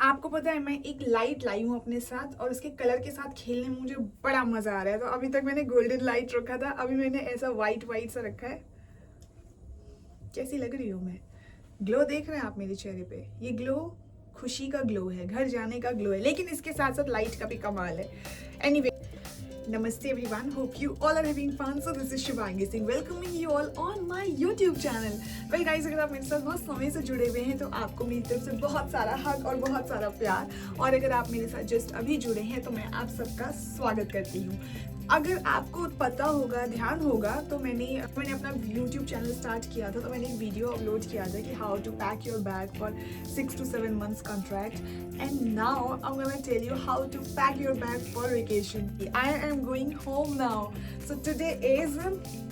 आपको पता है मैं एक लाइट लाई हूँ अपने साथ और उसके कलर के साथ खेलने में मुझे बड़ा मजा आ रहा है। तो अभी तक मैंने गोल्डन लाइट रखा था, अभी मैंने ऐसा वाइट वाइट सा रखा है। कैसी लग रही हूँ मैं? ग्लो देख रहे हैं आप मेरे चेहरे पे? ये ग्लो खुशी का ग्लो है, घर जाने का ग्लो है, लेकिन इसके साथ साथ लाइट का भी कमाल है। Anyway, Namaste everyone, hope you all are having fun. So this is Shivangi Singh welcoming you all on my YouTube channel. Well guys, अगर आप मेरे साथ बहुत समय से जुड़े हुए हैं तो आपको मेरी तरफ से बहुत सारा हक और बहुत सारा प्यार, और अगर आप मेरे साथ जस्ट अभी जुड़े हैं तो मैं आप सबका स्वागत करती हूँ। अगर आपको पता होगा, ध्यान होगा, तो मैंने अपना YouTube चैनल स्टार्ट किया था, तो मैंने एक वीडियो अपलोड किया था कि how to pack your bag for 6 to 7 months contract, and now I'm gonna tell you how to pack your bag for vacation. I am going home now. So today is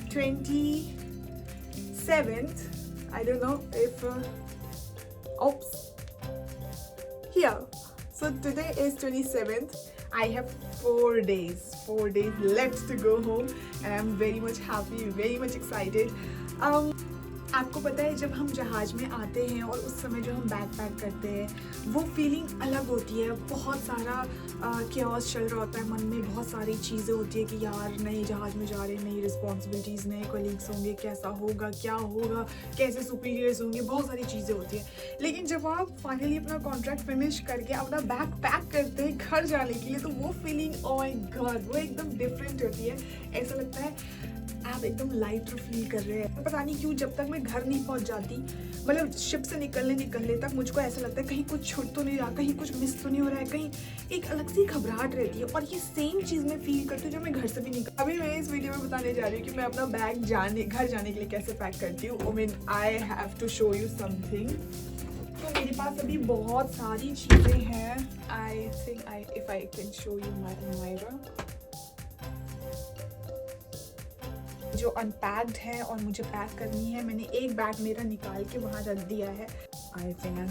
27th. I don't know if oops here. So today is 27th. I have 4 days left to go home and I'm very much happy, very much excited. आपको पता है जब हम जहाज में आते हैं और उस समय जो हम बैग पैक करते हैं वो फीलिंग अलग होती है। बहुत सारा केओस चल रहा होता है मन में, बहुत सारी चीज़ें होती है कि यार नए जहाज में जा रहे हैं, नई रिस्पॉन्सिबिलिटीज़, नए कोलीग्स होंगे, कैसा होगा, क्या होगा, कैसे सुपीरियर्स होंगे, बहुत सारी चीज़ें होती है। लेकिन जब आप फाइनली अपना कॉन्ट्रैक्ट फिनिश करके अपना बैग पैक करते हैं घर जाने के लिए, तो वो फीलिंग ओह माय गॉड, वो एकदम डिफरेंट होती है। ऐसा लगता है आप एकदम लाइटर फील कर रहे हैं। पता नहीं क्यों जब तक मैं घर नहीं पहुंच जाती, मतलब शिप से निकलने तक मुझको ऐसा लगता है कहीं कुछ छूट तो नहीं रहा, कहीं कुछ मिस तो नहीं हो रहा है, कहीं एक अलग सी घबराहट रहती है। और ये सेम चीज़ मैं फील करती हूँ जब मैं घर से भी निकल। अभी मैं इस वीडियो में बताने जा रही हूँ कि मैं अपना बैग घर जाने के लिए कैसे पैक करती हूँ। I mean I have to show you something. तो मेरे पास अभी बहुत सारी चीज़ें हैं। I think if I can show you my जो अनपैक्ड है और मुझे पैक करनी है। मैंने एक बैग मेरा निकाल के वहाँ रख दिया है। I think I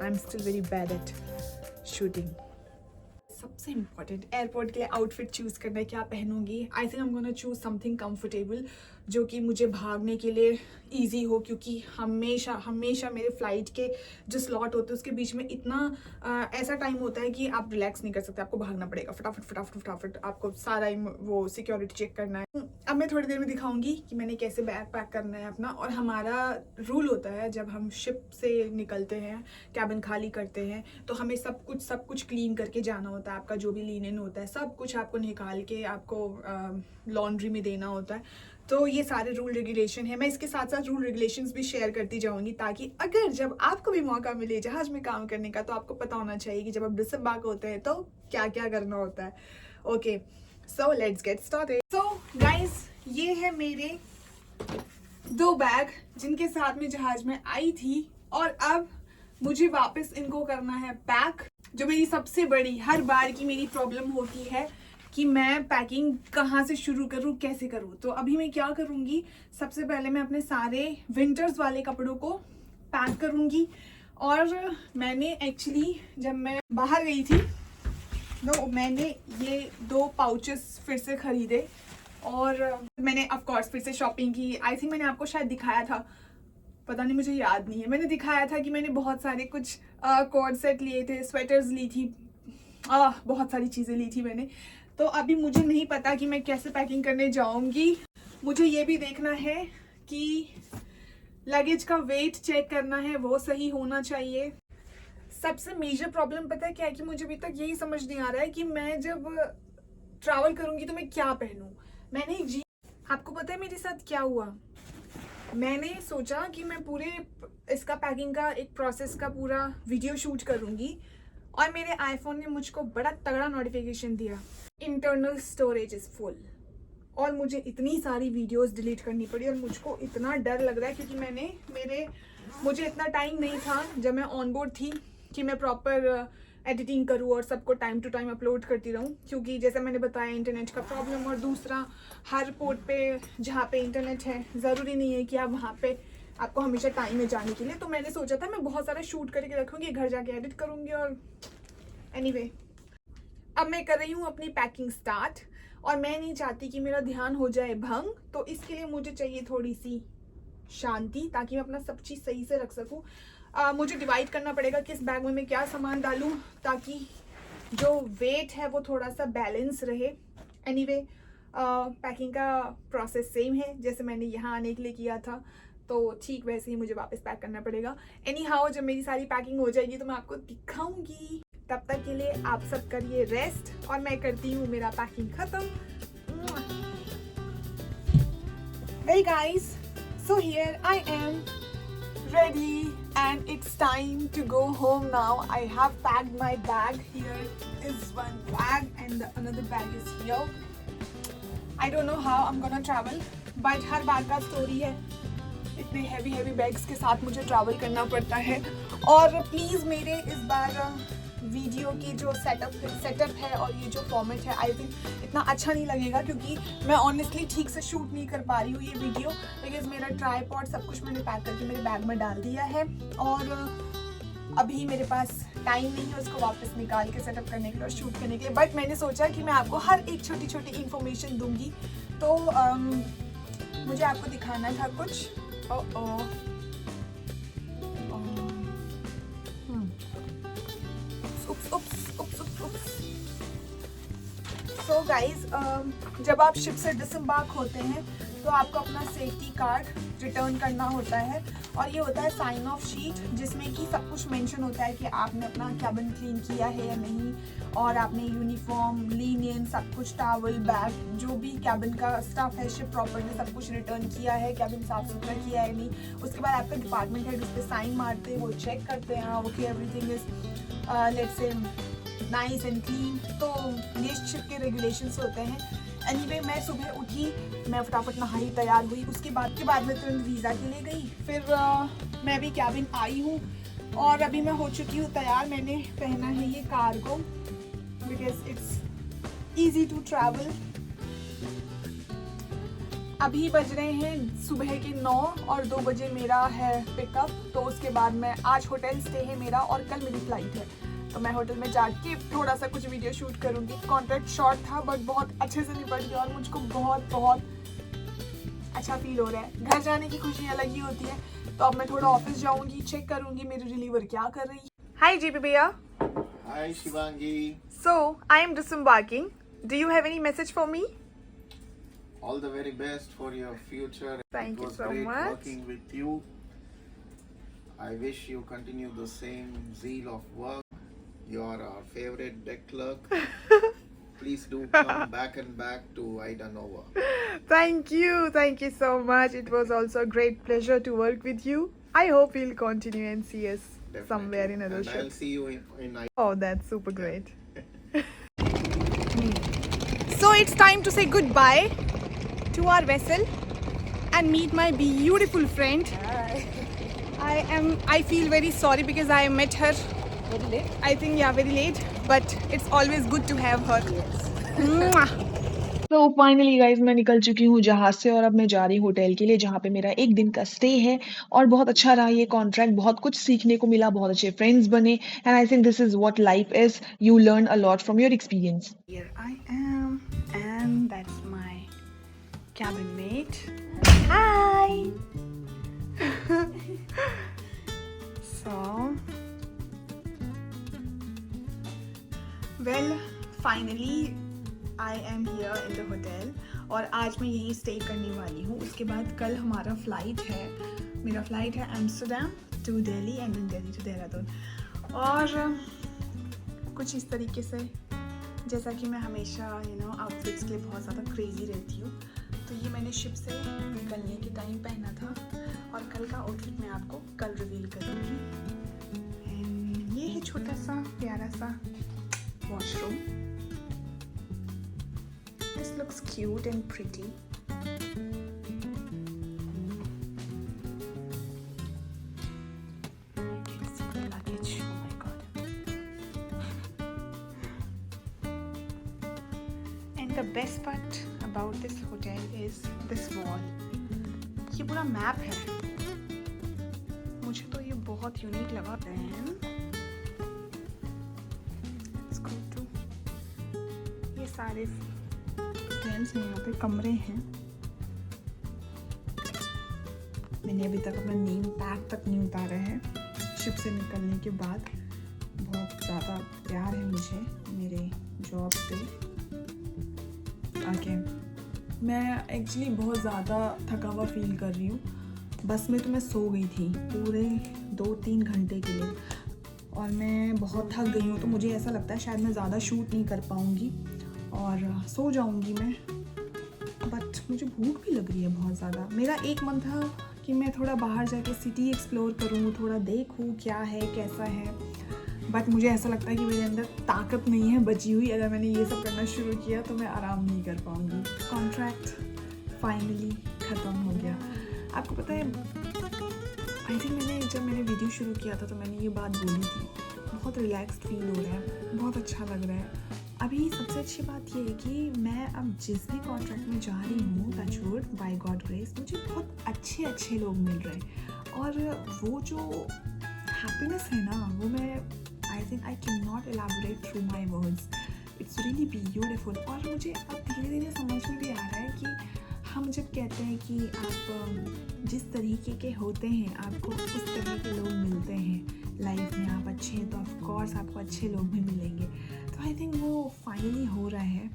am still very bad at shooting. सबसे इम्पॉर्टेंट एयरपोर्ट के लिए आउटफिट चूज़ करना है, क्या पहनूंगी। I think I am gonna choose something comfortable जो कि मुझे भागने के लिए ईजी हो, क्योंकि हमेशा मेरे फ़्लाइट के जो स्लॉट होते हैं उसके बीच में इतना ऐसा टाइम होता है कि आप रिलैक्स नहीं कर सकते, आपको भागना पड़ेगा फटाफट। आपको सारा वो सिक्योरिटी चेक करना है। अब मैं थोड़ी देर में दिखाऊंगी कि मैंने कैसे बैग पैक करना है अपना। और हमारा रूल होता है जब हम शिप से निकलते हैं, कैबिन खाली करते हैं, तो हमें सब कुछ क्लीन करके जाना होता है। आपका जो भी लिनन होता है सब कुछ आपको निकाल के आपको लॉन्ड्री में देना होता है। तो ये सारे रूल रेगुलेशन है। मैं इसके साथ साथ रूल रेगुलेशंस भी शेयर करती जाऊंगी, ताकि अगर जब आपको भी मौका मिले जहाज में काम करने का, तो आपको पता होना चाहिए कि जब आप डिसम्बार्क होते हैं तो क्या क्या करना होता है। Okay, so let's get started. So guys, ये है मेरे 2 बैग जिनके साथ में जहाज में आई थी, और अब मुझे वापस इनको करना है पैक। जो मेरी सबसे बड़ी हर बार की मेरी प्रॉब्लम होती है कि मैं पैकिंग कहाँ से शुरू करूँ, कैसे करूँ। तो अभी मैं क्या करूँगी, सबसे पहले मैं अपने सारे विंटर्स वाले कपड़ों को पैक करूँगी। और मैंने एक्चुअली जब मैं बाहर गई थी मैंने ये 2 पाउचेस फिर से खरीदे, और मैंने ऑफ कोर्स फिर से शॉपिंग की। आई थिंक मैंने आपको शायद दिखाया था, पता नहीं, मुझे याद नहीं है। मैंने दिखाया था कि मैंने बहुत सारे कुछ कोट सेट लिए थे, स्वेटर्स ली थी, बहुत सारी चीज़ें ली थी मैंने। तो अभी मुझे नहीं पता कि मैं कैसे पैकिंग करने जाऊंगी। मुझे ये भी देखना है कि लगेज का वेट चेक करना है, वो सही होना चाहिए। सबसे मेजर प्रॉब्लम पता है क्या है कि मुझे अभी तक यही समझ नहीं आ रहा है कि मैं जब ट्रैवल करूंगी तो मैं क्या पहनूं। आपको पता है मेरे साथ क्या हुआ? मैंने सोचा कि मैं पूरे इसका पैकिंग का एक प्रोसेस का पूरा वीडियो शूट करूंगी, और मेरे आईफोन ने मुझको बड़ा तगड़ा नोटिफिकेशन दिया, इंटरनल स्टोरेज इज फुल। और मुझे इतनी सारी वीडियोस डिलीट करनी पड़ी, और मुझको इतना डर लग रहा है क्योंकि मुझे इतना टाइम नहीं था जब मैं ऑन बोर्ड थी कि मैं प्रॉपर एडिटिंग करूँ और सबको टाइम टू टाइम अपलोड करती रहूँ। क्योंकि जैसे मैंने बताया, इंटरनेट का प्रॉब्लम, और दूसरा हर पोर्ट पे जहाँ पे इंटरनेट है ज़रूरी नहीं है कि आप वहाँ पे आपको हमेशा टाइम है जाने के लिए। तो मैंने सोचा था मैं बहुत सारा शूट करके रखूँगी, घर जाके एडिट करूँगी। और एनीवे, अब मैं कर रही हूँ अपनी पैकिंग स्टार्ट, और मैं नहीं चाहती कि मेरा ध्यान हो जाए भंग। तो इसके लिए मुझे चाहिए थोड़ी सी शांति, ताकि मैं अपना सब चीज़ सही से रख सकूँ। मुझे डिवाइड करना पड़ेगा किस बैग में मैं क्या सामान डालूं ताकि जो वेट है वो थोड़ा सा बैलेंस रहे। एनीवे पैकिंग का प्रोसेस सेम है जैसे मैंने यहाँ आने के लिए किया था, तो ठीक वैसे ही मुझे वापस पैक करना पड़ेगा। एनी हाउ जब मेरी सारी पैकिंग हो जाएगी तो मैं आपको दिखाऊंगी। तब तक के लिए आप सब करिए रेस्ट और मैं करती हूँ मेरा पैकिंग खत्म। Hey guys, so here I am ready and it's time to go home now. I have packed my bag. Here is one bag and the another bag is here. I don't know how I'm gonna travel, but हर बार का story है, इतने heavy bags के साथ मुझे travel करना पड़ता है। और प्लीज़ मेरे इस बार वीडियो की जो सेटअप है और ये जो फॉर्मेट है आई थिंक इतना अच्छा नहीं लगेगा क्योंकि मैं ऑनेस्टली ठीक से शूट नहीं कर पा रही हूँ ये वीडियो, बिकॉज मेरा ट्राइपॉड सब कुछ मैंने पैक करके मेरे बैग में डाल दिया है और अभी मेरे पास टाइम नहीं है उसको वापस निकाल के सेटअप करने के लिए और शूट करने के लिए। बट मैंने सोचा कि मैं आपको हर एक छोटी इन्फॉर्मेशन दूंगी, तो मुझे आपको दिखाना था कुछ। सो गाइज जब आप शिप से डिसम्बार्क होते हैं तो आपको अपना सेफ्टी कार्ड रिटर्न करना होता है और ये होता है साइन ऑफ शीट जिसमें कि सब कुछ मेंशन होता है कि आपने अपना कैबिन क्लीन किया है या नहीं और आपने यूनिफॉर्म, लिनियन, सब कुछ, टॉवल, बैग, जो भी कैबिन का स्टफ है शिप प्रॉपर्टी सब कुछ रिटर्न किया है, कैबिन साफ सुथरा किया है नहीं। उसके बाद आपका डिपार्टमेंट हेड उस पर साइन मारते हैं, वो चेक करते हैं okay everything is let's say nice and clean. तो ये शिप के रेगुलेशंस होते हैं। एनीवे मैं सुबह उठी, मैं फटाफट नहाई, तैयार हुई, उसके बाद में तुरंत वीज़ा के लिए गई। फिर मैं अभी कैबिन आई हूँ और अभी मैं हो चुकी हूँ तैयार। मैंने पहना है ये cargo because it's easy to travel. अभी बज रहे हैं सुबह के 9 और 2 बजे मेरा है पिकअप। तो उसके बाद मैं आज होटल स्टे है मेरा और कल मेरी फ़्लाइट है, तो मैं होटल में जाके थोड़ा सा कुछ वीडियो शूट करूँगी। कॉन्ट्रैक्ट शॉर्ट था बट बहुत अच्छे से निपट गया और मुझको बहुत अच्छा फील हो रहा है। घर जाने की खुशी अलग ही होती है। तो अब मैं थोड़ा ऑफिस जाऊँगी, चेक करूँगी मेरी डिलीवर क्या कर रही है। हाय जीपी भैया। Hi Shivangi. So I am disembarking. Do you have any message for me? All the very best for your future. Thank you so It was great much. working with you. I wish you continue the same zeal of work. You are our favorite deck clerk. Please do come back to Ida Nova. Thank you so much. It was also a great pleasure to work with you. I hope we'll continue and see us Definitely. somewhere in other And I'll ships. see you in Ida. Oh, that's super great. So it's time to say goodbye to our vessel and meet my beautiful friend. Hi. I feel very sorry because I met her Very late? I think very late, but it's always good to have her. Yes. तो finally guys मैं निकल चुकी हूँ जहाज से और अब मैं जा रही हूँ होटल के लिए जहाँ पे मेरा एक दिन का स्टे है और बहुत अच्छा रहा ये कॉन्ट्रैक्ट। बहुत कुछ सीखने को मिला, बहुत अच्छे फ्रेंड्स बने and I think this is what life is, you learn a lot from your experience. Here I am, and that's my cabin mate. Hi. So, well, finally I am here in the hotel और आज मैं यहीं stay करने वाली हूँ। उसके बाद कल हमारा फ़्लाइट है, मेरा फ़्लाइट है Amsterdam to Delhi and then Delhi to Dehradun. और कुछ इस तरीके से, जैसा कि मैं हमेशा आउटफिट्स के लिए बहुत ज़्यादा क्रेज़ी रहती हूँ, तो ये मैंने शिप से निकलने के टाइम पहना था और कल का आउटफिट मैं आपको कल रिवील करूँगी। एंड ये है छोटा सा प्यारा सा washroom. This looks cute and pretty. It's the luggage. Oh my god. And the best part about this hotel is this wall. ये पूरा मैप है, मुझे तो ये बहुत यूनिक लगा। Let's go to ये सारे यहाँ पे कमरे हैं। मैंने अभी तक अपना नेम टैग तक नहीं उतारा है शिप से निकलने के बाद बहुत ज़्यादा प्यार है मुझे मेरे जॉब से। ओके, मैं एक्चुअली बहुत ज़्यादा थका हुआ फील कर रही हूँ। बस में तो मैं सो गई थी पूरे 2-3 घंटे के लिए और मैं बहुत थक गई हूँ। तो मुझे ऐसा लगता है शायद मैं ज़्यादा शूट नहीं कर पाऊँगी और सो जाऊँगी मैं। बट मुझे भूख भी लग रही है बहुत ज़्यादा। मेरा एक मन था कि मैं थोड़ा बाहर जाके सिटी एक्सप्लोर करूँ, थोड़ा देखूँ क्या है कैसा है। बट मुझे ऐसा लगता है कि मेरे अंदर ताकत नहीं है बची हुई। अगर मैंने ये सब करना शुरू किया तो मैं आराम नहीं कर पाऊँगी। कॉन्ट्रैक्ट फाइनली ख़त्म हो गया। आपको पता है, आई थिंक जब मैंने वीडियो शुरू किया था तो मैंने ये बात बोली थी, बहुत रिलैक्स्ड फील हो रहा है, बहुत अच्छा लग रहा है। अभी सबसे अच्छी बात ये है कि मैं अब जिस भी कॉन्ट्रैक्ट में जा रही हूँ, touch wood, by God grace, मुझे बहुत अच्छे लोग मिल रहे हैं। और वो जो हैप्पीनेस है ना, वो मैं आई think I can not elaborate through my words. It's really beautiful. और मुझे अब धीरे धीरे समझ में भी आ रहा है कि हम जब कहते हैं कि आप जिस तरीके के होते हैं आपको उस तरह के लोग मिलते हैं लाइफ में। आप अच्छे हैं तो ऑफ कोर्स आपको अच्छे लोग भी मिलेंगे। तो आई थिंक वो फाइनली हो रहा है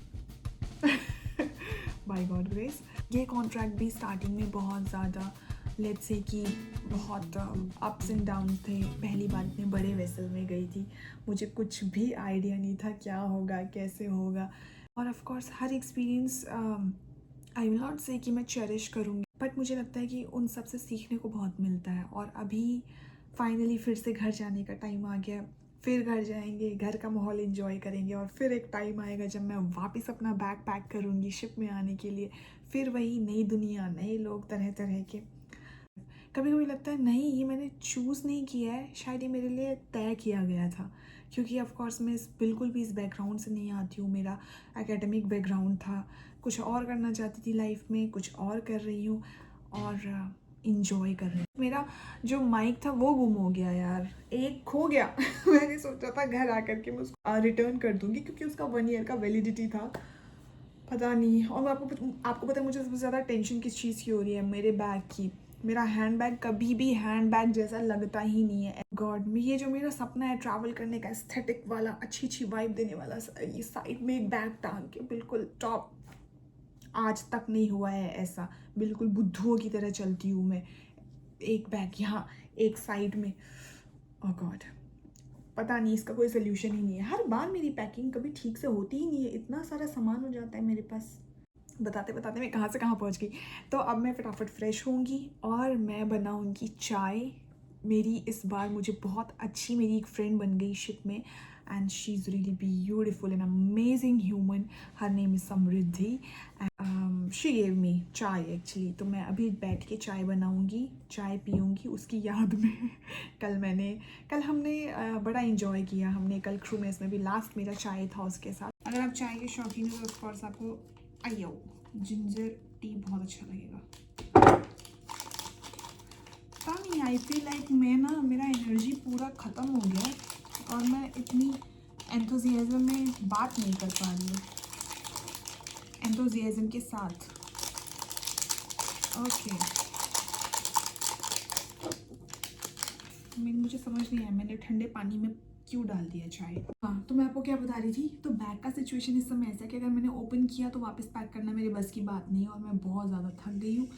बाय गॉड ग्रेस। ये कॉन्ट्रैक्ट भी स्टार्टिंग में बहुत ज़्यादा लेट्स से कि बहुत अप्स एंड डाउन थे। पहली बार इतने बड़े वेसल में गई थी, मुझे कुछ भी आइडिया नहीं था क्या होगा कैसे होगा। और of course her experience I will not से कि मैं चेरिश करूँगी, बट मुझे लगता है कि उन सब से सीखने को बहुत मिलता है। और अभी फाइनली फिर से घर जाने का टाइम आ गया। फिर घर जाएंगे, घर का माहौल एंजॉय करेंगे और फिर एक टाइम आएगा जब मैं वापस अपना बैग पैक करूँगी शिप में आने के लिए। फिर वही नई दुनिया, नए लोग, तरह तरह के। कभी कभी लगता है नहीं, ये मैंने चूज़ नहीं किया है, शायद ये मेरे लिए तय किया गया था। क्योंकि ऑफ कोर्स मैं बिल्कुल भी इस बैकग्राउंड से नहीं आती हूँ। मेरा एकेडमिक बैकग्राउंड था, कुछ और करना चाहती थी लाइफ में, कुछ और कर रही हूँ और इंजॉय कर रही हूँ। मेरा जो माइक था वो गुम हो गया यार, एक खो गया मैंने सोचा था घर आकर के मैं उसको रिटर्न कर दूँगी क्योंकि उसका 1 ईयर का वैलिडिटी था, पता नहीं। और आपको पता है मुझे सबसे ज़्यादा टेंशन किस चीज़ की हो रही है? मेरे बैग की। मेरा हैंड बैग कभी भी हैंड बैग जैसा लगता ही नहीं है। गॉड, में ये जो मेरा सपना है ट्रैवल करने का, एस्थेटिक वाला, अच्छी वाइब देने वाला, ये साइड में एक बैग टांग के बिल्कुल टॉप, आज तक नहीं हुआ है ऐसा। बिल्कुल बुद्धुओं की तरह चलती हूँ मैं, एक बैग यहाँ एक साइड में। ओह गॉड, पता नहीं, इसका कोई सोल्यूशन ही नहीं है। हर बार मेरी पैकिंग कभी ठीक से होती ही नहीं है, इतना सारा सामान हो जाता है मेरे पास। बताते बताते मैं कहाँ से कहाँ पहुँच गई। तो अब मैं फटाफट फ्रेश होंगी और मैं बनाऊँगी चाय। मेरी इस बार मुझे बहुत अच्छी मेरी एक फ्रेंड बन गई शिप में and she is really beautiful and amazing human. Her name is Samriddhi. She gave me चाय एक्चुअली। तो मैं अभी बैठ के चाय बनाऊँगी, चाय पीऊँगी उसकी याद में। कल हमने बड़ा इंजॉय किया। हमने कल क्रू में इसमें भी लास्ट मेरा चाय था उसके साथ। अगर आप चाय के शौकीन हो तो ऑफकोर्स आपको आइयो जिंजर टी बहुत अच्छा लगेगा। पता नहीं, आई फील लाइक मेरा एनर्जी पूरा ख़त्म हो गया है और मैं इतनी एंथुजियाज्म में बात नहीं कर पा रही हूँ, एंथुजियाज्म के साथ। ओके, मुझे समझ नहीं आया मैंने ठंडे पानी में क्यों डाल दिया चाय। हाँ, तो मैं आपको क्या बता रही थी, तो बैग का सिचुएशन इस समय ऐसा है कि अगर मैंने ओपन किया तो वापस पैक करना मेरे बस की बात नहीं है और मैं बहुत ज़्यादा थक गई हूँ।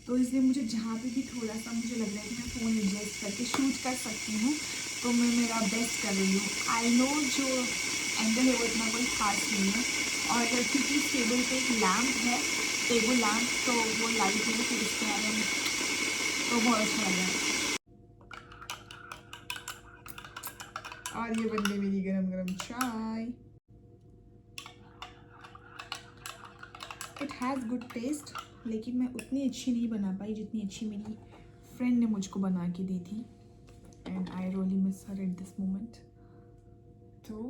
तो इसलिए मुझे जहाँ पे भी थोड़ा सा मुझे लग रहा है कि मैं फ़ोन एडजस्ट करके शूट कर सकती हूँ तो मैं मेरा बेस्ट कर रही हूँ। आई नो जो एंगल है वो इतना कोई खास नहीं है और क्योंकि इस टेबल पे एक लैम्प है, टेबल लैम्प, तो वो लाइट है फिर इसके आगे तो बहुत अच्छा लग रहा है। और ये बन गई मेरी गरम गरम चाय। इट हैज़ गुड टेस्ट, लेकिन मैं उतनी अच्छी नहीं बना पाई जितनी अच्छी मेरी फ्रेंड ने मुझको बना के दी थी and I really miss her at this moment. तो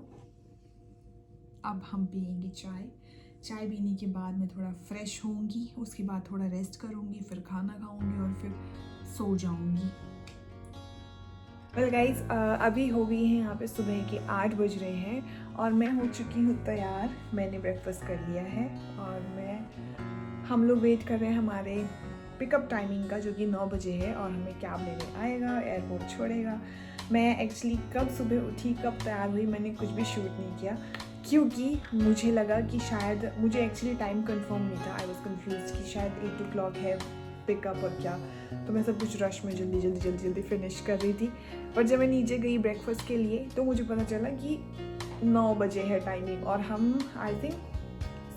अब हम पियेंगे चाय। चाय पीने के बाद मैं थोड़ा फ्रेश होंगी, उसके बाद थोड़ा रेस्ट करूँगी, फिर खाना खाऊँगी और फिर सो जाऊँगी। वेल गाइज, अभी हो गई है यहाँ पे सुबह के 8 बज रहे हैं और मैं हो चुकी हूँ तैयार। मैंने ब्रेकफास्ट कर लिया है और हम लोग वेट कर रहे हैं हमारे पिकअप टाइमिंग का जो कि 9 बजे है और हमें कैब लेने आएगा, एयरपोर्ट छोड़ेगा। मैं एक्चुअली कब सुबह उठी, कब तैयार हुई, मैंने कुछ भी शूट नहीं किया क्योंकि मुझे लगा कि शायद, मुझे एक्चुअली टाइम कंफर्म नहीं था। आई वाज कंफ्यूज कि शायद 8 o'clock है पिकअप और क्या, तो मैं सब कुछ रश में जल्दी फिनिश कर रही थी। पर जब मैं नीचे गई ब्रेकफास्ट के लिए तो मुझे पता चला कि 9 बजे है टाइमिंग और हम आई थिंक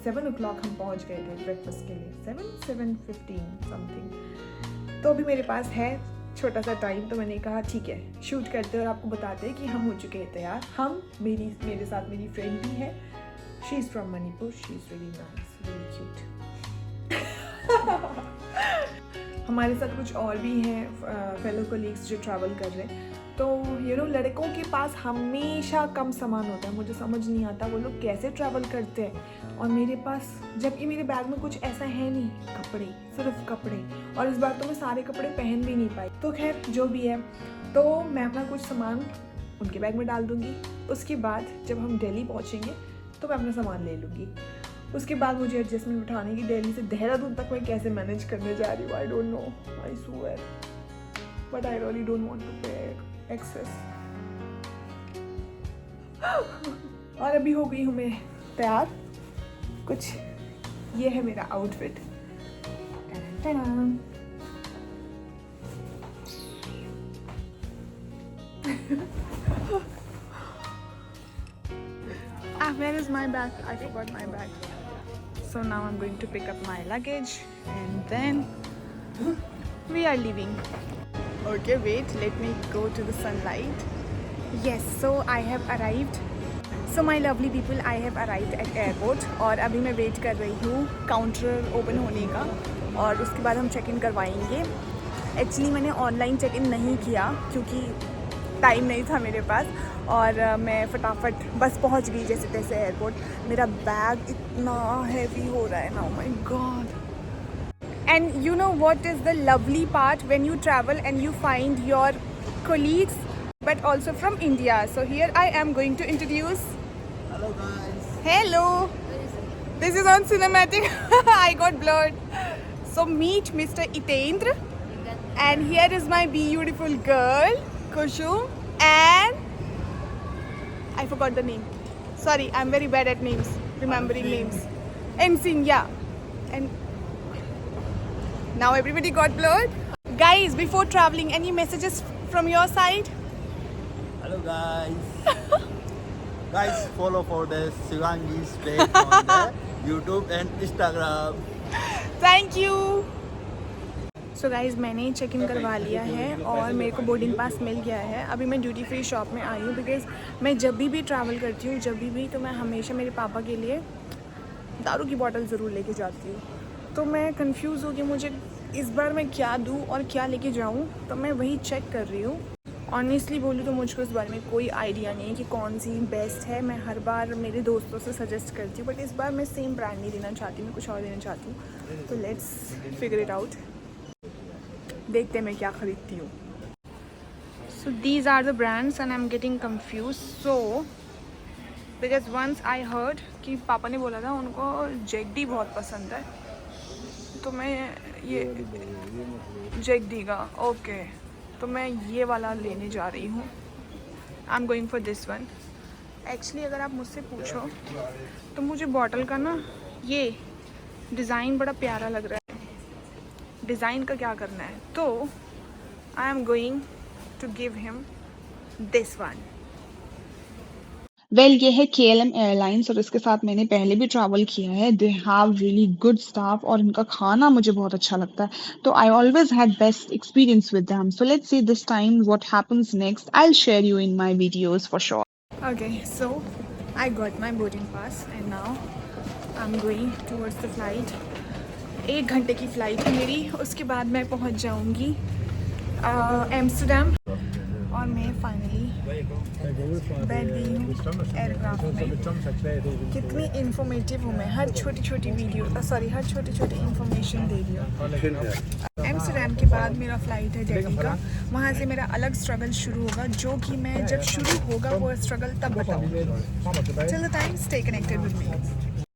7 o'clock हम पहुंच गए थे ब्रेकफास्ट के लिए, 7:15 समथिंग। तो अभी मेरे पास है छोटा सा टाइम, तो मैंने कहा ठीक है शूट करते हैं और आपको बताते हैं कि हम हो चुके हैं तैयार। हम मेरे साथ मेरी फ्रेंड भी है, she is from Manipur, she is very nice, very cute. हमारे साथ कुछ और भी हैं फेलो कोलीग्स जो ट्रैवल कर रहे हैं। तो लड़कों के पास हमेशा कम सामान होता है, मुझे समझ नहीं आता वो लोग कैसे ट्रैवल करते हैं। और मेरे पास, जबकि मेरे बैग में कुछ ऐसा है नहीं, कपड़े, सिर्फ कपड़े, और इस बार तो मैं सारे कपड़े पहन भी नहीं पाई। तो खैर जो भी है, तो मैं अपना कुछ सामान उनके बैग में डाल दूँगी। उसके बाद जब हम दिल्ली पहुँचेंगे तो मैं अपना सामान ले लूँगी। उसके बाद मुझे एडजस्टमेंट उठाने की, दिल्ली से देहरादून तक मैं कैसे मैनेज करने जा रही हूँ, I don't know, I swear, but I really don't want to pay excess. और अभी हो गई हूँ मैं तैयार, कुछ ये है मेरा outfit. Where is my bag? I forgot my bag. So now I'm going to pick up my luggage and then we are leaving. Okay, wait, let me go to the sunlight. Yes, so I have arrived. So my lovely people, I have arrived at airport और अभी मैं wait कर रही हूँ counter open होने का और उसके बाद हम चेक इन करवाएंगे। एक्चुअली मैंने ऑनलाइन चेक इन नहीं किया क्योंकि टाइम नहीं था मेरे पास और मैं फटाफट बस पहुंच गई जैसे तैसे एयरपोर्ट। मेरा बैग इतना हैवी हो रहा है ना, oh my God. And you know what is the lovely part when you travel and you find your colleagues but also from India. So here I am going to introduce. Hello guys. Hello. This is on cinematic. I got blurred. So meet Mr. Itendra. And here is my beautiful girl, Kushum. And I forgot the name. Sorry, I'm very bad at names, remembering names. Ensign, yeah. And now everybody got blurred. Guys, before traveling, any messages from your side? Hello guys. Guys, follow for the Shivangi's page on the YouTube and Instagram. Thank you. So guys, मैंने check in करवा लिया है और मेरे को boarding pass मिल गया है। अभी मैं ड्यूटी फ्री शॉप में आई हूँ बिकॉज़ मैं जब भी ट्रैवल करती हूँ, जब भी तो मैं हमेशा मेरे पापा के लिए दारू की बोतल ज़रूर लेके जाती हूँ। तो मैं कंफ्यूज हूँ कि मुझे इस बार मैं क्या दूँ और क्या लेके जाऊँ, तो मैं वही चेक कर रही हूँ। ऑनेस्टली बोलूँ तो मुझको इस बारे में कोई आइडिया नहीं है कि कौन सी बेस्ट है। मैं हर बार मेरे दोस्तों से सजेस्ट करती हूँ, बट इस बार मैं सेम ब्रांड नहीं लेना चाहती, मैं कुछ और लेना चाहती हूँ। तो लेट्स फिगर इट आउट, देखते हैं मैं क्या ख़रीदती हूँ। So these are the brands and I am getting confuse. So because once I heard कि पापा ने बोला था उनको जैक डी बहुत पसंद है, तो मैं ये जैक डी का, ओके, तो मैं ये वाला लेने जा रही हूँ। आई am going for this one. Actually अगर आप मुझसे पूछो तो मुझे बॉटल का ना ये डिज़ाइन बड़ा प्यारा लग रहा है। डिज़ाइन का क्या करना है, तो I am going to give him this one. Well ये है KLM एयरलाइंस और इसके साथ मैंने पहले भी ट्रैवल किया है। They have really good staff और इनका खाना मुझे बहुत अच्छा लगता है, तो I always had best experience with them. So let's see this time what happens next. I will share you in my videos for sure. Okay, so I got my boarding pass and now I'm going towards the flight. 1 घंटे की flight है मेरी, उसके बाद मैं पहुंच जाऊंगी Amsterdam और मैं फाइनली बैठ गई हूँ एयरक्राफ्ट में। कितनी इन्फॉर्मेटिव हूँ मैं, हर छोटी छोटी वीडियो, हर छोटी छोटी इन्फॉर्मेशन दे रही हूँ। एम्स्टर्डम के बाद मेरा फ़्लाइट है दिल्ली का, वहाँ से मेरा अलग स्ट्रगल शुरू होगा, जो कि मैं जब शुरू होगा वो स्ट्रगल तब बताऊँगी। Till the time stay connected with me.